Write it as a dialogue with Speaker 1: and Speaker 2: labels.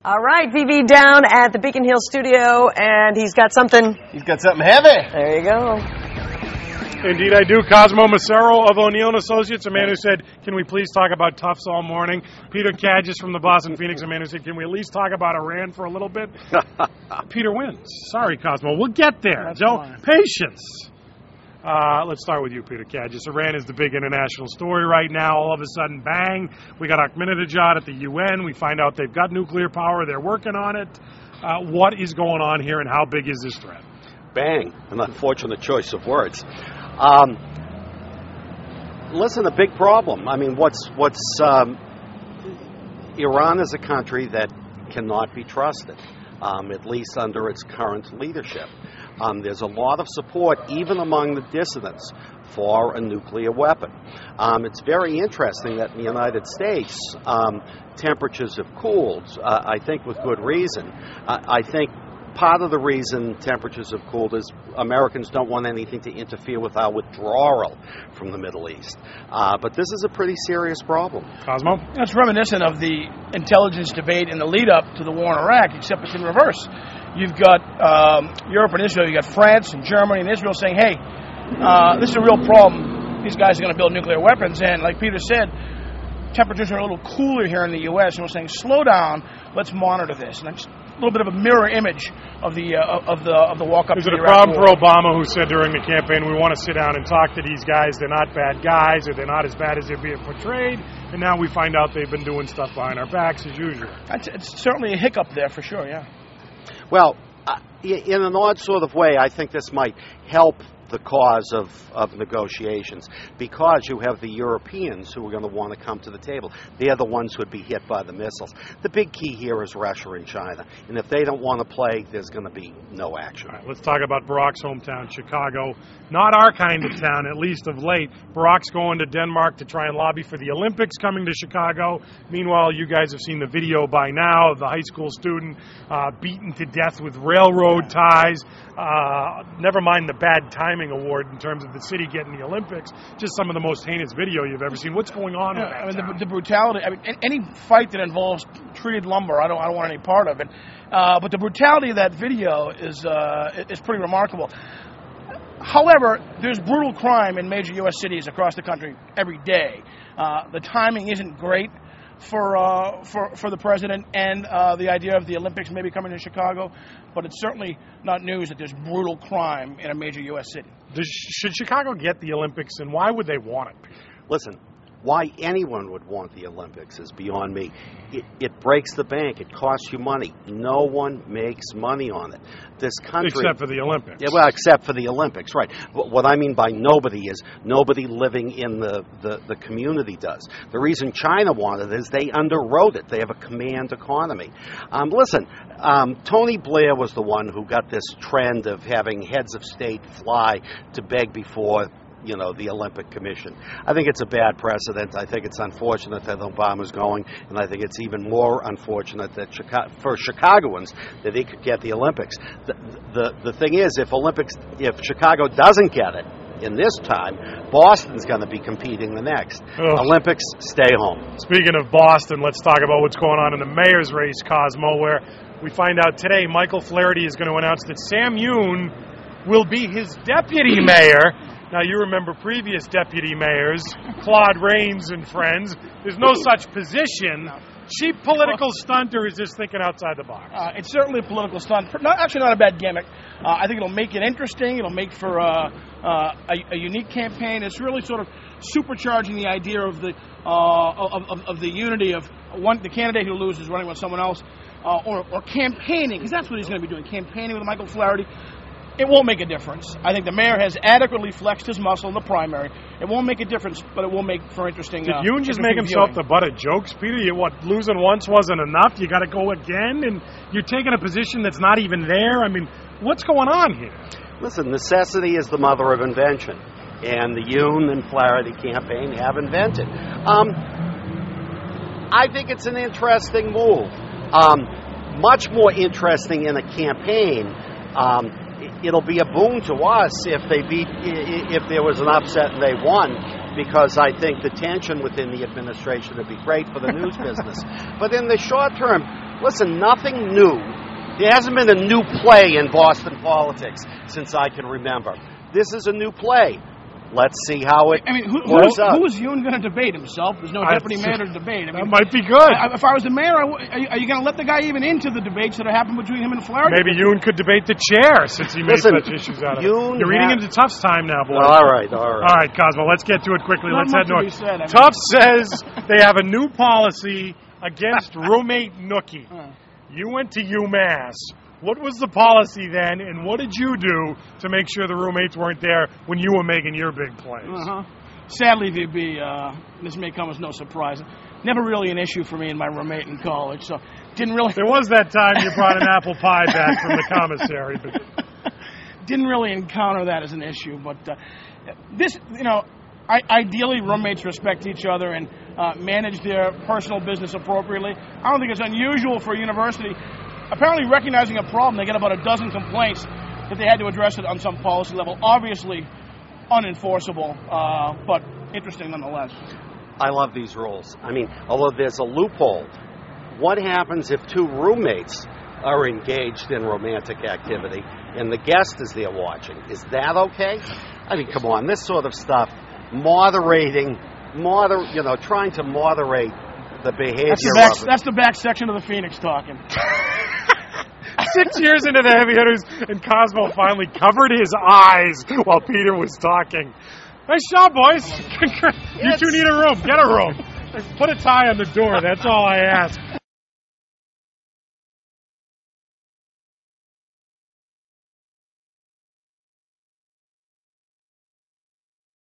Speaker 1: All right, VV down at the Beacon Hill studio, and he's got something.
Speaker 2: He's got something heavy.
Speaker 1: There you go.
Speaker 3: Indeed I do. Cosmo Macero of O'Neill & Associates, a man who said, can we please talk about TUFTS all morning? Peter Kadges from the Boston Phoenix, a man who said, can we at least talk about Iran for a little bit? Peter wins. Sorry, Cosmo. We'll get there. Patience. Let's start with you, Peter Kadges. Iran is the big international story right now. All of a sudden, bang, we got Ahmadinejad at the UN. We find out they've got nuclear power. They're working on it. What is going on here, and how big is this threat?
Speaker 2: Bang. An unfortunate choice of words. Listen, a big problem. I mean, Iran is a country that cannot be trusted, at least under its current leadership. There's a lot of support, even among the dissidents, for a nuclear weapon. It's very interesting that in the United States, temperatures have cooled, I think with good reason. I think part of the reason temperatures have cooled is Americans don't want anything to interfere with our withdrawal from the Middle East. But this is a pretty serious problem.
Speaker 3: Cosmo?
Speaker 4: It's reminiscent of the intelligence debate in the lead-up to the war in Iraq, except it's in reverse. You've got Europe and Israel, you've got France and Germany and Israel saying, hey, this is a real problem. These guys are going to build nuclear weapons. And like Peter said, temperatures are a little cooler here in the U.S. And we're saying, slow down, let's monitor this. And that's a little bit of a mirror image of the walk-up.
Speaker 3: Is it a problem for Obama, who said during the campaign, we want to sit down and talk to these guys, they're not bad guys, or they're not as bad as they're being portrayed, and now we find out they've been doing stuff behind our backs as usual?
Speaker 4: It's certainly a hiccup there for sure, yeah.
Speaker 2: Well, in an odd sort of way, I think this might help the cause of negotiations, because you have the Europeans who are going to want to come to the table. They're the ones who would be hit by the missiles. The big key here is Russia and China, and if they don't want to play, there's going to be no action.
Speaker 3: All right, let's talk about Barack's hometown, Chicago. Not our kind of town, at least of late. Barack's going to Denmark to try and lobby for the Olympics coming to Chicago. Meanwhile, you guys have seen the video by now of the high school student beaten to death with railroad ties. Never mind the bad timing award in terms of the city getting the Olympics, just some of the most heinous video you've ever seen. What's going on with that?
Speaker 4: I mean, the brutality. I mean, any fight that involves treated lumber, I don't want any part of it. But the brutality of that video is pretty remarkable. However, there's brutal crime in major U.S. cities across the country every day. The timing isn't great for the president and the idea of the Olympics maybe coming to Chicago, but it's certainly not news that there's brutal crime in a major U.S. city.
Speaker 3: Should Chicago get the Olympics, and why would they want it?
Speaker 2: Listen, why anyone would want the Olympics is beyond me. It breaks the bank. It costs you money. No one makes money on it. This country...
Speaker 3: Except for the Olympics.
Speaker 2: Yeah, well, except for the Olympics, right. What I mean by nobody is nobody living in the community does. The reason China wanted it is they underwrote it. They have a command economy. Listen, Tony Blair was the one who got this trend of having heads of state fly to beg before the Olympic Commission. I think it's a bad precedent. I think it's unfortunate that Obama's going, and I think it's even more unfortunate that for Chicagoans that he could get the Olympics. The thing is, if Chicago doesn't get it in this time, Boston's going to be competing the next. Olympics, stay home.
Speaker 3: Speaking of Boston, let's talk about what's going on in the mayor's race, Cosmo, where we find out today Michael FLAHERTY is going to announce that Sam Yoon will be his deputy mayor. Now, you remember previous deputy mayors, Claude Rains and friends. There's no such position. Cheap political stunt, or is this thinking outside the box?
Speaker 4: It's certainly a political stunt. Actually not a bad gimmick. I think it'll make it interesting. It'll make for a unique campaign. It's really sort of supercharging the idea of the unity of the candidate who loses running with someone else, or campaigning, because that's what he's going to be doing, campaigning with Michael FLAHERTY. It won't make a difference. I think the mayor has adequately flexed his muscle in the primary. It won't make a difference, but it will make for interesting.
Speaker 3: Did Yoon just make himself the butt of jokes, Peter? Losing once wasn't enough? You got to go again, and you're taking a position that's not even there. I mean, what's going on here?
Speaker 2: Listen, necessity is the mother of invention, and the Yoon and FLAHERTY campaign have invented. I think it's an interesting move. Much more interesting in a campaign. It'll be a boon to us if there was an upset and they won, because I think the tension within the administration would be great for the news business. But in the short term, Listen, nothing new. There hasn't been a new play in Boston politics since I can remember. This is a new play. Let's see how it works out.
Speaker 4: Who is Yoon going to debate himself? There's no deputy mayor to debate.
Speaker 3: That might be good.
Speaker 4: If I was the mayor, are you going to let the guy even into the debates that are happening between him and FLAHERTY?
Speaker 3: Maybe Yoon could debate the chair since he made such issues out of it. You're reading into TUFTS time now, boys.
Speaker 2: All right.
Speaker 3: All right, Cosmo, let's get to it quickly. Let's head north.
Speaker 4: TUFTS
Speaker 3: says they have a new policy against roommate nookie. You went to UMass. What was the policy then, and what did you do to make sure the roommates weren't there when you were making your big plays?
Speaker 4: Sadly, VB, this may come as no surprise. Never really an issue for me and my roommate in college, so didn't really...
Speaker 3: There was that time you brought an apple pie back from the commissary, but...
Speaker 4: Didn't really encounter that as an issue, but this, ideally roommates respect each other and manage their personal business appropriately. I don't think it's unusual for a university... Apparently recognizing a problem, they get about a dozen complaints that they had to address it on some policy level. Obviously unenforceable, but interesting nonetheless.
Speaker 2: I love these rules. I mean, although there's a loophole, what happens if two roommates are engaged in romantic activity and the guest is there watching? Is that okay? I mean, come on, this sort of stuff, trying to moderate the behavior
Speaker 4: That's the back section of the Phoenix talking.
Speaker 3: 6 years into the Heavy Hitters, and Cosmo finally covered his eyes while Peter was talking. Nice job, boys. You two need a room. Get a room. Put a tie on the door. That's all I ask.